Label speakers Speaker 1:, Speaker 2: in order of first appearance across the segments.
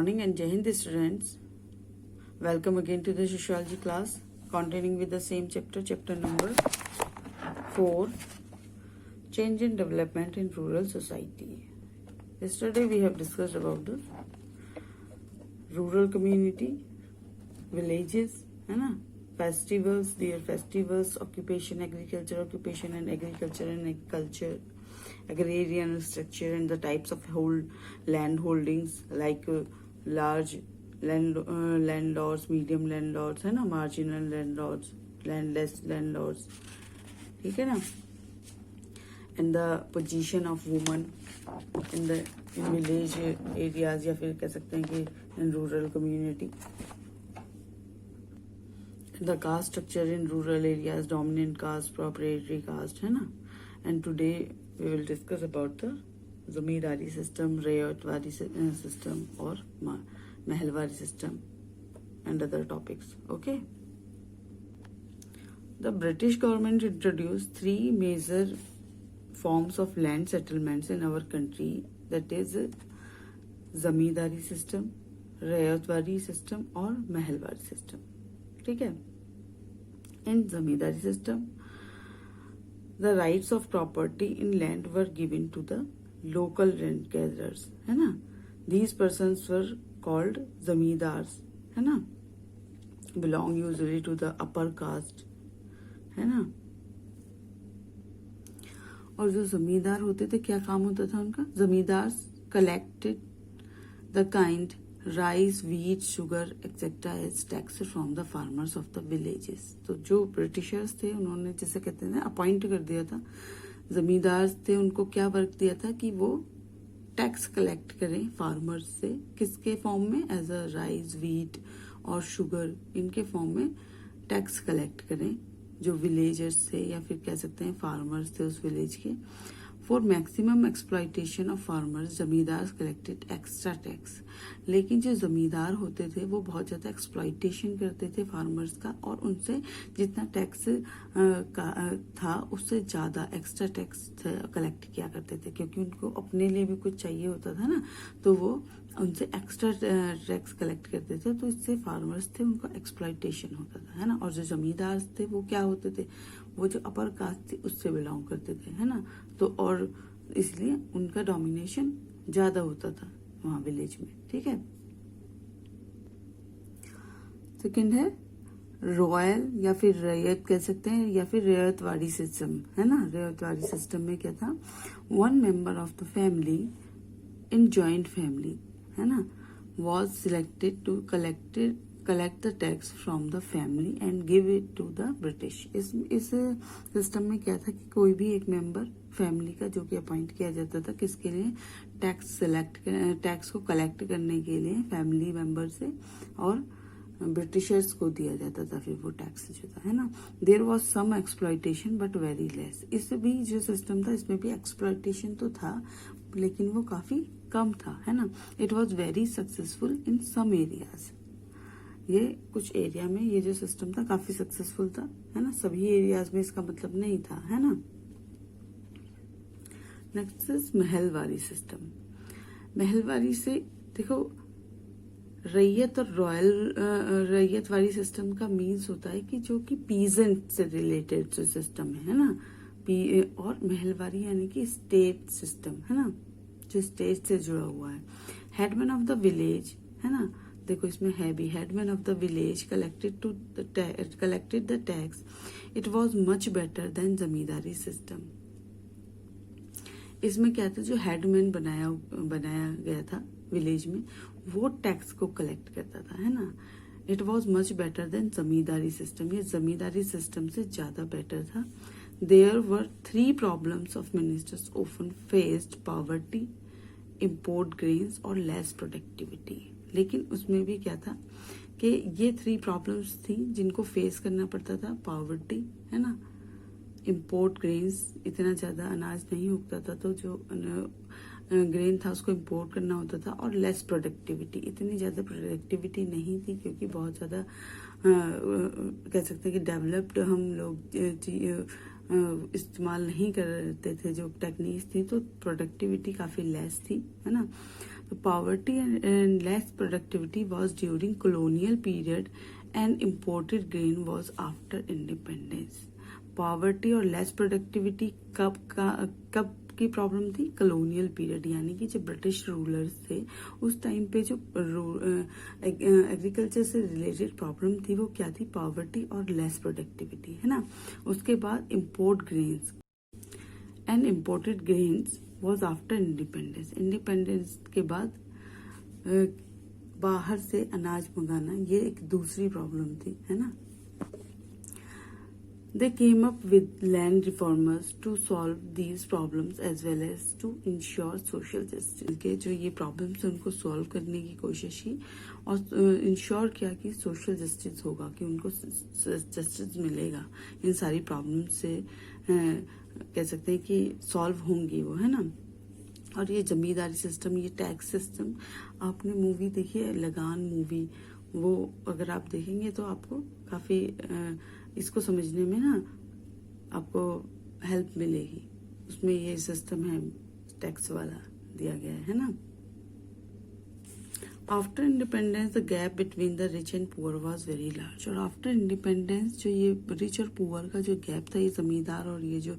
Speaker 1: morning and Jai Hind students. Welcome again to the sociology class continuing with the same chapter number 4, change and development in rural society. Yesterday we have discussed about the rural community, villages, है ना, festivals, their festivals, occupation, agriculture and culture, agrarian structure and the types of land holdings like large landlords, medium landlords, है ना, marginal landlords, landless landlords, ठीक है ना, and the position of women in village areas या फिर कह सकते हैं कि in rural community. The caste structure in rural areas, dominant caste, proprietary caste, है ना. And today we will discuss about the zamindari system, rayatwari system or mahalwari system and other topics. Okay. The British government introduced 3 major forms of land settlements in our country, that is zamindari system, rayatwari system or mahalwari system. ठीक है. In zamindari system, the rights of property in land were given to the local rent gatherers, है ना. These persons were called zamindars, है ना, belong usually to the upper caste, है ना. और जो जमींदार होते थे क्या काम होता था उनका? Zamindar collected the kind rice, wheat, sugar etcetera as tax from the farmers of the villages. तो जो ब्रिटिशर्स थे उन्होंने जैसे कहते हैं अपॉइंट कर दिया था, जमींदार थे, उनको क्या वर्क दिया था कि वो टैक्स कलेक्ट करें फार्मर्स से. किसके फॉर्म में? एज अ राइस, व्हीट और शुगर, इनके फॉर्म में टैक्स कलेक्ट करें जो विलेजर्स थे या फिर कह सकते हैं फार्मर्स थे उस विलेज के. For maximum exploitation of farmers जमींदार कलेक्टेड एक्स्ट्रा टैक्स. लेकिन जो जमींदार होते थे वो बहुत ज्यादा एक्सप्लॉयटेशन करते थे फार्मर्स का, और उनसे जितना टैक्स था उससे ज्यादा एक्स्ट्रा टैक्स कलेक्ट किया करते थे, क्योंकि उनको अपने लिए भी कुछ चाहिए होता था ना, तो वो उनसे एक्स्ट्रा टैक्स कलेक्ट करते थे. तो इससे फार्मर्स थे उनको एक्सप्लॉयटेशन होता था, है ना. और जो जमींदार थे वो क्या होते थे? वो जो अपर कास्ट थी उससे बिलोंग करते थे, है ना. तो और इसलिए उनका डोमिनेशन ज्यादा होता था वहां विलेज में. ठीक है. सेकंड है रॉयल या फिर रैयत कह सकते हैं, या फिर रैयतवाड़ी सिस्टम, है ना. रैयतवाड़ी सिस्टम में क्या था? 1 member of the family in joint family, है ना, was selected to collect the tax from the family and give it to the British. इस सिस्टम में क्या था कि कोई भी एक मेंबर फैमिली का जो कि अपॉइंट किया जाता था किसके लिए? टैक्स को कलेक्ट करने के लिए फैमिली मेंबर से, और ब्रिटिशर्स को दिया जाता था फिर वो टैक्स जो था, है ना. There was some exploitation but very less. इस भी जो सिस्टम था इसमें भी एक्सप्लॉयटेशन तो था लेकिन वो काफी कम था, है ना. It was very successful in some areas. ये कुछ एरिया में ये जो सिस्टम था काफी सक्सेसफुल था, है ना. सभी एरियाज में इसका मतलब नहीं था, है ना. Next is Mahalwari system. Mahalwari से देखो, रैयत और रैयतवाड़ी सिस्टम का मीन्स होता है कि जो कि पीजेंट से रिलेटेड जो सिस्टम है ना. और महलवारी यानी कि स्टेट सिस्टम, है ना, जो स्टेट से जुड़ा हुआ है. हेडमैन ऑफ द विलेज, है ना, देखो इसमें है भी, headman of the village collected the tax. It was much better than zamindari system. इसमें क्या था? जो हेडमैन बनाया गया था विलेज में वो टैक्स को कलेक्ट करता था, है ना. It was much better than zamindari system. ये जमींदारी सिस्टम से ज्यादा बेटर था. There were 3 problems of ministers often faced: poverty, import grains और लेस प्रोडक्टिविटी. लेकिन उसमें भी क्या था कि ये 3 प्रॉब्लम्स थी जिनको फेस करना पड़ता था. पॉवर्टी, है ना, इम्पोर्ट ग्रेन्स, इतना ज्यादा अनाज नहीं उगता था तो जो ग्रेन था उसको इम्पोर्ट करना होता था. और लेस प्रोडक्टिविटी, इतनी ज्यादा प्रोडक्टिविटी नहीं थी क्योंकि बहुत ज्यादा कह सकते हैं कि डेवलप्ड हम लोग इस्तेमाल नहीं करते थे, जो टेक्निक्स थी, तो प्रोडक्टिविटी काफ़ी लेस थी, है ना। तो poverty and less productivity was during colonial period and imported grain was after independence. Poverty और लेस प्रोडक्टिविटी कब की प्रॉब्लम थी? कॉलोनियल पीरियड, यानी कि जब ब्रिटिश रूलर्स थे उस टाइम पे जो एग्रीकल्चर से रिलेटेड प्रॉब्लम थी वो क्या थी? पॉवर्टी और लेस प्रोडक्टिविटी, है ना। उसके बाद import grains and imported grains was after independence. Independence के बाद बाहर से अनाज मंगाना, ये एक दूसरी प्रॉब्लम थी, है ना। They came up with land reformers to solve these problems as well as to ensure social justice। के जो ये प्रॉब्लम्स उनको सॉल्व करने की कोशिश की और इंश्योर किया कि सोशल जस्टिस होगा, कि उनको जस्टिस मिलेगा, इन सारी प्रॉब्लम्स से कह सकते हैं कि सॉल्व होंगी वो, है ना। और ये जमींदारी सिस्टम, ये टैक्स सिस्टम, आपने मूवी देखी है लगान मूवी, वो अगर आप देखेंगे तो आपको काफ़ी इसको समझने में ना आपको हेल्प मिलेगी। उसमें ये सिस्टम है टैक्स वाला दिया गया है ना। After independence the gap between the rich and poor was very large. और आफ्टर इंडिपेंडेंस जो ये रिच और पुअर का जो गैप था, ये जमींदार और ये जो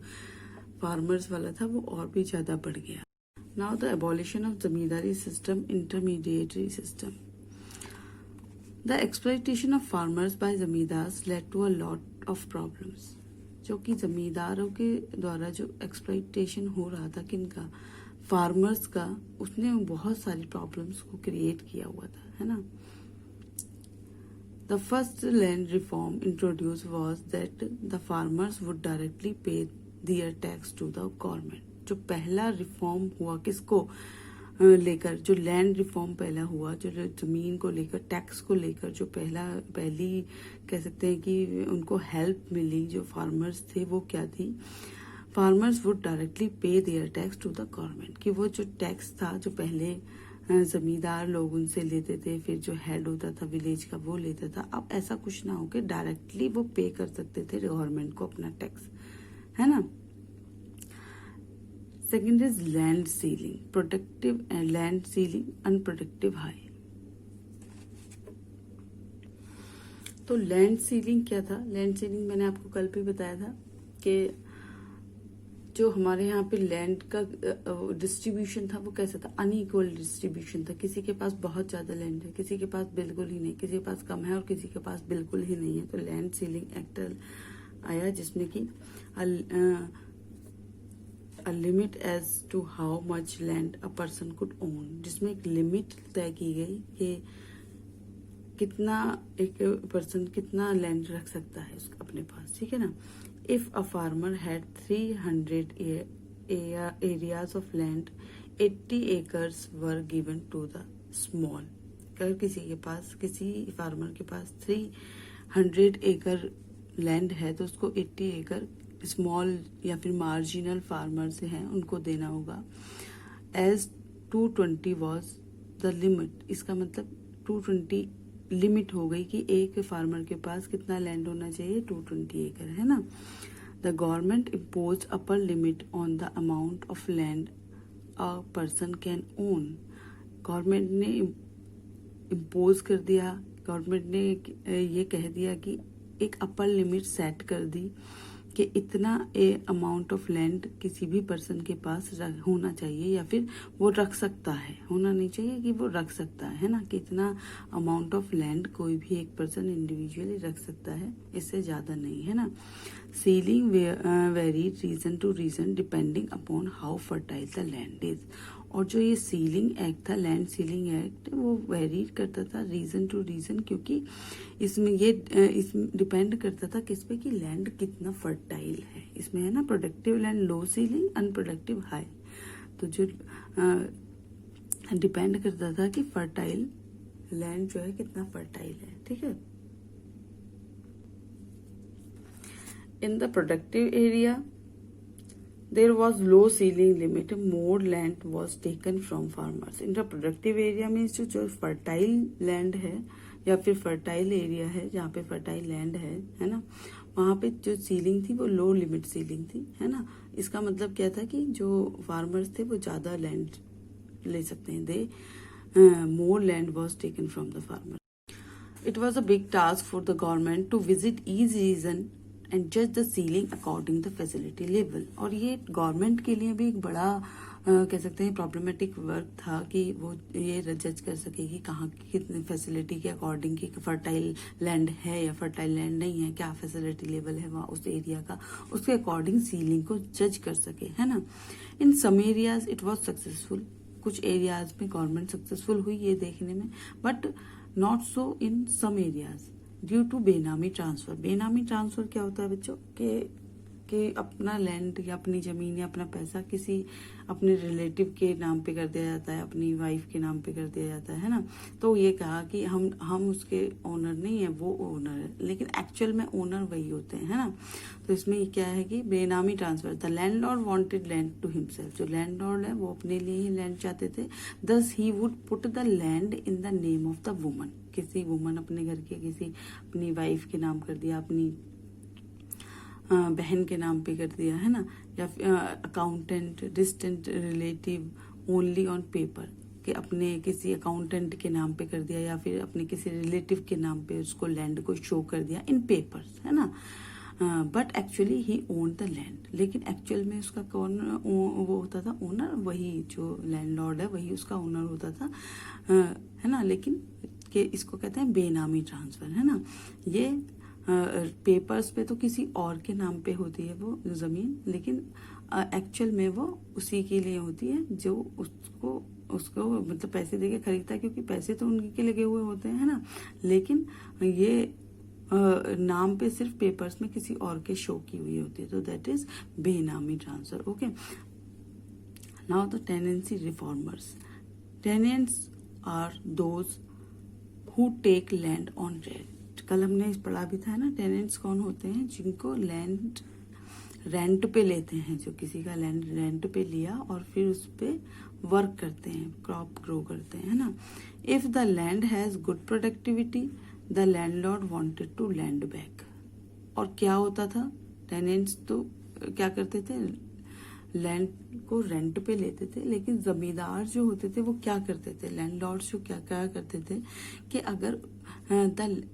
Speaker 1: फार्मर्स वाला था, वो और भी ज्यादा बढ़ गया। Now the abolition of zamindari system, intermediary system. The exploitation of farmers by zamindars led to a lot of problems। जो कि जमींदारों के द्वारा जो एक्सप्लॉइटेशन हो रहा था किनका? फार्मर्स का, उसने बहुत सारी प्रॉब्लम्स को क्रिएट किया हुआ था, है ना। The first land reform introduced was that the farmers would directly pay their tax to the government। जो पहला रिफॉर्म हुआ किसको लेकर, जो लैंड रिफॉर्म पहला हुआ, जो जमीन को लेकर, टैक्स को लेकर, जो पहली कह सकते हैं कि उनको हेल्प मिली जो फार्मर्स थे, वो क्या थी? Farmers would directly pay their tax to the government. कि वो जो टैक्स था, जो पहले जमींदार लोग उनसे लेते थे, फिर जो हेड होता था विलेज का वो लेता था, अब ऐसा कुछ ना हो के डायरेक्टली वो पे कर सकते थे गवर्नमेंट को अपना टैक्स, है ना। Second is land ceiling, productive and land ceiling, unproductive high। तो लैंड सीलिंग क्या था? लैंड सीलिंग मैंने आपको कल भी बताया था कि जो हमारे यहाँ पे लैंड का डिस्ट्रीब्यूशन था वो कैसा था? अनइक्वल डिस्ट्रीब्यूशन था। किसी के पास बहुत ज्यादा लैंड है, किसी के पास बिल्कुल ही नहीं, किसी के पास कम है और किसी के पास बिल्कुल ही नहीं है। तो लैंड सीलिंग एक्ट आया, जिसमें कि a limit as to how much land a person could own। जिसमें एक लिमिट तय की गई कि कितना एक पर्सन कितना लैंड रख सकता है उसका अपने पास, ठीक है ना। If a farmer had 300 areas of land, 80 acres were given to the small. अगर किसी फार्मर के पास 300 एकड़ लैंड है तो उसको 80 एकड़ स्मॉल या फिर मार्जिनल फार्मर से हैं उनको देना होगा। As 220 was the limit. इसका मतलब 220 लिमिट हो गई कि एक फार्मर के पास कितना लैंड होना चाहिए? 220 एकड़, है ना। The government impose upper limit on the amount of land a person can own. Government ने इम्पोज कर दिया, गवर्नमेंट ने ये कह दिया कि एक अपर लिमिट सेट कर दी कि इतना अमाउंट ऑफ लैंड किसी भी पर्सन के पास होना चाहिए, या फिर वो रख सकता है, होना नहीं चाहिए कि वो रख सकता है ना, कि इतना अमाउंट ऑफ लैंड कोई भी एक पर्सन इंडिविजुअली रख सकता है, इससे ज्यादा नहीं, है ना। Ceiling varied region to region depending upon how fertile the land is. और जो ये सीलिंग एक्ट था, लैंड सीलिंग एक्ट, वो वेरी करता था रीजन टू रीजन, क्योंकि इसमें डिपेंड करता था किस पे कि लैंड कितना फर्टाइल है। इसमें है ना प्रोडक्टिव लैंड लो सीलिंग, अनप्रोडक्टिव हाई। तो जो डिपेंड करता था कि फर्टाइल लैंड जो है कितना फर्टाइल है, ठीक है। In the productive area there was low ceiling limit, more land was taken from farmers। in the productive area में जो फर्टाइल लैंड है या फिर फर्टाइल एरिया है, जहाँ पे फर्टाइल लैंड है ना, वहाँ पे जो सीलिंग थी वो लो लिमिट सीलिंग थी, है ना। इसका मतलब क्या था कि जो फार्मर्स थे वो ज़्यादा लैंड ले सकते हैं, they more land was taken from the farmer. It was a big task for the government to visit each region and judge the ceiling according the facility level. और ये गवर्नमेंट के लिए भी एक बड़ा कह सकते हैं प्रॉब्लमेटिक वर्क था कि वो ये जज कर सके कि कहाँ कितनी फैसिलिटी के अकॉर्डिंग की फर्टाइल लैंड है या फर्टाइल लैंड नहीं है, क्या फैसिलिटी लेवल है वहाँ उस एरिया का, उसके अकॉर्डिंग सीलिंग को जज कर सके, है ना. In some areas it was successful. कुछ एरियाज में गवर्नमेंट सक्सेसफुल हुई ये देखने में, but not so in some areas due to benami transfer. Benami transfer क्या होता है बच्चों कि अपना लैंड या अपनी जमीन या अपना पैसा किसी अपने रिलेटिव के नाम पे कर दिया जाता है, अपनी वाइफ के नाम पे कर दिया जाता है ना. तो ये कहा कि हम उसके ओनर नहीं है, वो ओनर है, लेकिन एक्चुअल में ओनर वही होते हैं, है ना. तो इसमें क्या है कि benami transfer. The landlord wanted land to himself. जो लैंडलॉर्ड है वो अपने लिए ही लैंड चाहते थे. Thus he would put the land in the name of the woman. किसी वुमन अपने घर के किसी अपनी वाइफ के नाम कर दिया, अपनी बहन के नाम पे कर दिया, है ना. या accountant, distant relative only on paper, कि अपने किसी अकाउंटेंट के नाम पे कर दिया या फिर अपने किसी रिलेटिव के नाम पे उसको लैंड को शो कर दिया इन पेपर्स, है ना. But actually he own the land. लेकिन एक्चुअल में उसका कौन वो होता था ओनर, वही जो लैंडलॉर्ड है वही उसका ओनर होता था, है ना. लेकिन कि इसको कहते हैं बेनामी ट्रांसफर, है ना. ये पेपर्स पे तो किसी और के नाम पे होती है वो जमीन, लेकिन एक्चुअल में वो उसी के लिए होती है जो उसको मतलब पैसे देके खरीदता है, क्योंकि पैसे तो उनके लगे हुए होते हैं, है ना. लेकिन ये नाम पे सिर्फ पेपर्स में किसी और के शो की हुई होती है, तो that is benami transfer. Okay, now the tenancy reformers. Tenants are those who take land on rent. कल हमने इस पढ़ा भी था ना, टेनेंट्स कौन होते हैं, जिनको लैंड रेंट पे लेते हैं, जो किसी का लैंड रेंट पे लिया और फिर उस पे वर्क करते हैं, क्रॉप ग्रो करते हैं, है ना. If the land has good productivity the landlord wanted to land back. और क्या होता था, टेनेंट्स तो क्या करते थे, लैंड को रेंट पे लेते थे, लेकिन जमींदार जो होते थे वो क्या करते थे, लैंडलॉर्ड्स जो क्या क्या करते थे कि अगर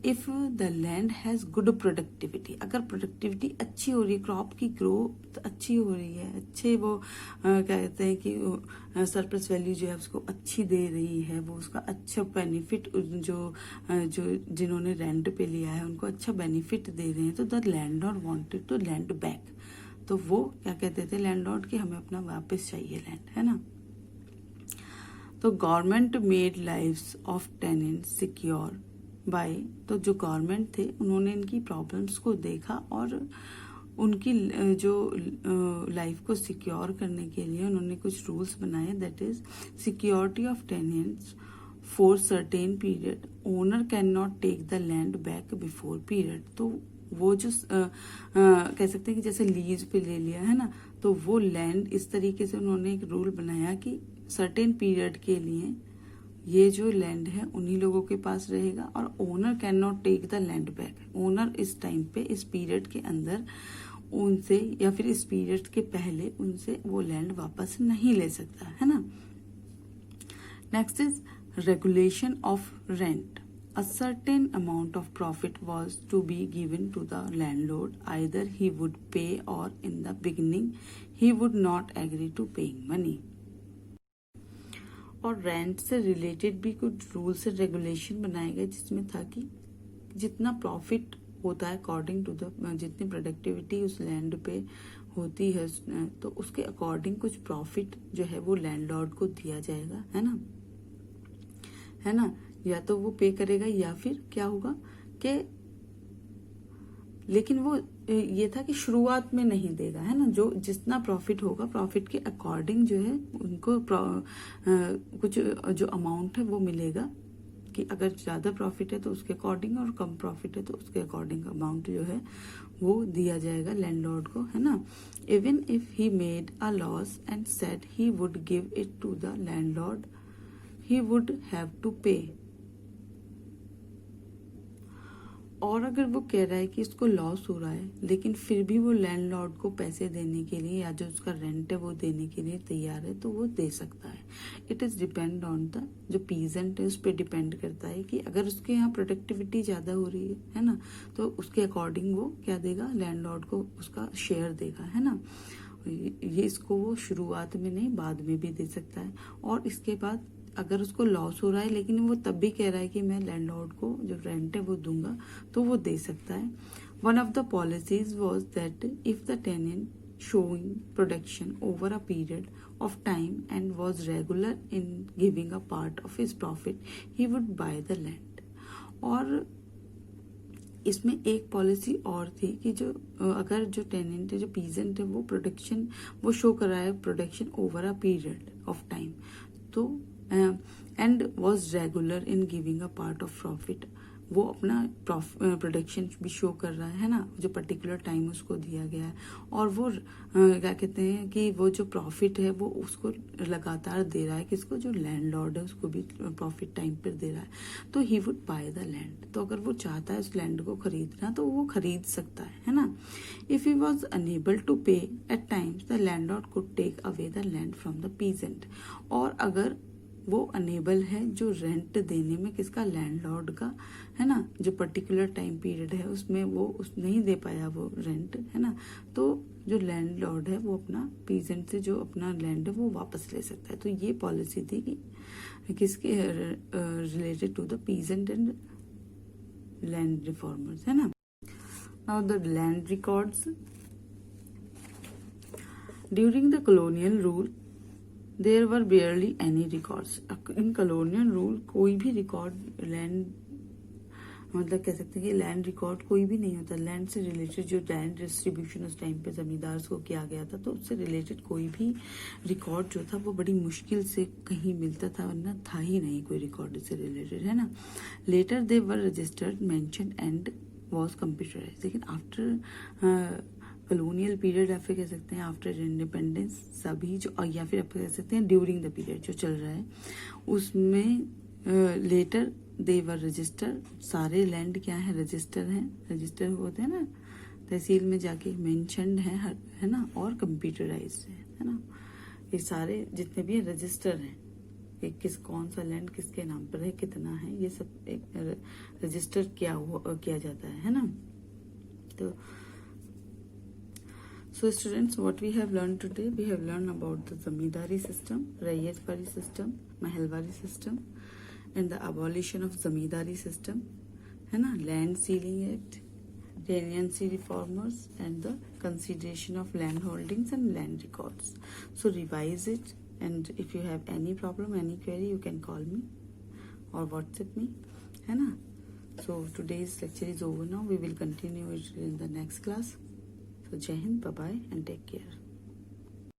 Speaker 1: if the land has good productivity, अगर प्रोडक्टिविटी अच्छी हो रही है, क्रॉप की ग्रोथ अच्छी हो रही है, अच्छे वो कहते हैं कि सरप्लस वैल्यू जो है उसको अच्छी दे रही है, वो उसका अच्छा बेनिफिट जो जिन्होंने रेंट पे लिया है उनको अच्छा बेनिफिट दे रहे हैं, तो the landlord wanted to land back. तो वो क्या कहते थे लैंडलॉर्ड कि हमें अपना वापस चाहिए लैंड, है ना. तो government made lives of tenants secure by. तो जो गवर्नमेंट थे उन्होंने इनकी प्रॉब्लम्स को देखा और उनकी जो लाइफ को सिक्योर करने के लिए उन्होंने कुछ रूल्स बनाए. That is security of tenants for certain period. Owner can not take the land back before period. तो वो जो कह सकते हैं कि जैसे लीज पे ले लिया है ना, तो वो लैंड इस तरीके से उन्होंने एक रूल बनाया कि सर्टेन पीरियड के लिए ये जो लैंड है उन्हीं लोगों के पास रहेगा और owner can not take the land back. Owner इस टाइम पे, इस पीरियड के अंदर उनसे या फिर इस पीरियड के पहले उनसे वो लैंड वापस नहीं ले सकता, है ना. Next is regulation of rent. A certain amount of profit was to be given to the landlord. Either he would pay or in the beginning he would not agree to paying money. और rent से related भी कुछ rules and regulation बनाए गए जिसमें था कि जितना प्रॉफिट होता है अकॉर्डिंग टू द, जितनी प्रोडक्टिविटी उस लैंड पे होती है तो उसके अकॉर्डिंग कुछ प्रॉफिट जो है वो लैंडलॉर्ड को दिया जाएगा, है ना. या तो वो पे करेगा या फिर क्या होगा कि, लेकिन वो ये था कि शुरुआत में नहीं देगा, है ना. जो जितना प्रॉफिट होगा प्रॉफिट के अकॉर्डिंग जो है उनको कुछ जो अमाउंट है वो मिलेगा, कि अगर ज्यादा प्रॉफिट है तो उसके अकॉर्डिंग और कम प्रॉफिट है तो उसके अकॉर्डिंग अमाउंट जो है वो दिया जाएगा लैंडलॉर्ड को, है ना. Even if he made a loss and said he would give it to the landlord he would have to pay. और अगर वो कह रहा है कि इसको लॉस हो रहा है लेकिन फिर भी वो लैंडलॉर्ड को पैसे देने के लिए या जो उसका रेंट है वो देने के लिए तैयार है तो वो दे सकता है। It is depend on the जो पीजेंट है उस पर डिपेंड करता है कि अगर उसके यहाँ प्रोडक्टिविटी ज्यादा हो रही है ना, तो उसके अकॉर्डिंग वो क्या देगा, लैंडलॉर्ड को उसका शेयर देगा, है ना। ये इसको वो शुरुआत में नहीं बाद में भी दे सकता है। और इसके बाद अगर उसको लॉस हो रहा है लेकिन वो तब भी कह रहा है कि मैं लैंडलॉर्ड को जो रेंट है वो दूंगा, तो वो दे सकता है। One of the policies was that if the tenant showing production over a period of time and was regular in giving a part of his profit, he would buy the land. और इसमें एक policy और थी कि जो अगर जो tenant है, जो पीजेंट है, वो प्रोडक्शन वो शो कर रहा है production over a period of time, तो and was regular in giving a part of profit, वो अपना प्रोडक्शन भी शो कर रहा है ना, जो पर्टिकुलर टाइम उसको दिया गया है, और वो क्या कहते हैं कि वो जो प्रॉफिट है वो उसको लगातार दे रहा है, किसको, जो लैंडलॉर्ड है उसको भी प्रॉफिट टाइम पर दे रहा है, तो he would by the land. तो अगर वो चाहता है उस लैंड को खरीदना तो वो खरीद सकता है ना। If he was unable to pay at times the landlord could take away the land from the peasant. और अगर वो अनेबल है जो रेंट देने में, किसका, लैंडलॉर्ड का, है ना, जो पर्टिकुलर टाइम पीरियड है उसमें वो नहीं दे पाया वो रेंट, है ना, तो जो लैंडलॉर्ड है वो अपना पीजेंट से जो अपना लैंड है वो वापस ले सकता है। तो ये पॉलिसी थी कि किसके related to the peasant and land reformers, है ना। Now the land records during the colonial rule there were barely any records. In colonial rule कोई भी रिकॉर्ड लैंड, मतलब कह सकते हैं कि लैंड रिकॉर्ड कोई भी नहीं होता। लैंड से रिलेटेड जो लैंड डिस्ट्रीब्यूशन उस टाइम पे जमींदार को किया गया था, तो उससे रिलेटेड कोई भी रिकॉर्ड जो था वो बड़ी मुश्किल से कहीं मिलता था, वरना था ही नहीं कोई रिकॉर्ड इससे रिलेटेड, है ना। Later they were registered, mention and was computerize. लेकिन आफ्टर कॉलोनियल पीरियड, या फिर कह सकते हैं आफ्टर इंडिपेंडेंस, सभी जो, या फिर आप कह सकते हैं ड्यूरिंग द पीरियड जो चल रहा है उसमें लेटर दे वर रजिस्टर, सारे लैंड क्या है, रजिस्टर हैं, रजिस्टर होते हैं ना तहसील में जाके, मेंशन्ड है ना, और कंप्यूटराइज्ड है ना। ये सारे जितने भी रजिस्टर हैं, किस कौन सा लैंड किसके नाम पर है, कितना है, ये सब एक रजिस्टर किया जाता है ना। तो so students, what we have learned today, we have learned about the zamindari system, raiyatwari system, mahalwari system, and the abolition of zamindari system, है ना, land sealing act, leniency reformers, and the consideration of land holdings and land records. So revise it, and if you have any problem, any query, you can call me or WhatsApp me, है ना. So today's lecture is over now. We will continue it in the next class. So Jai Hind, bye bye and take care.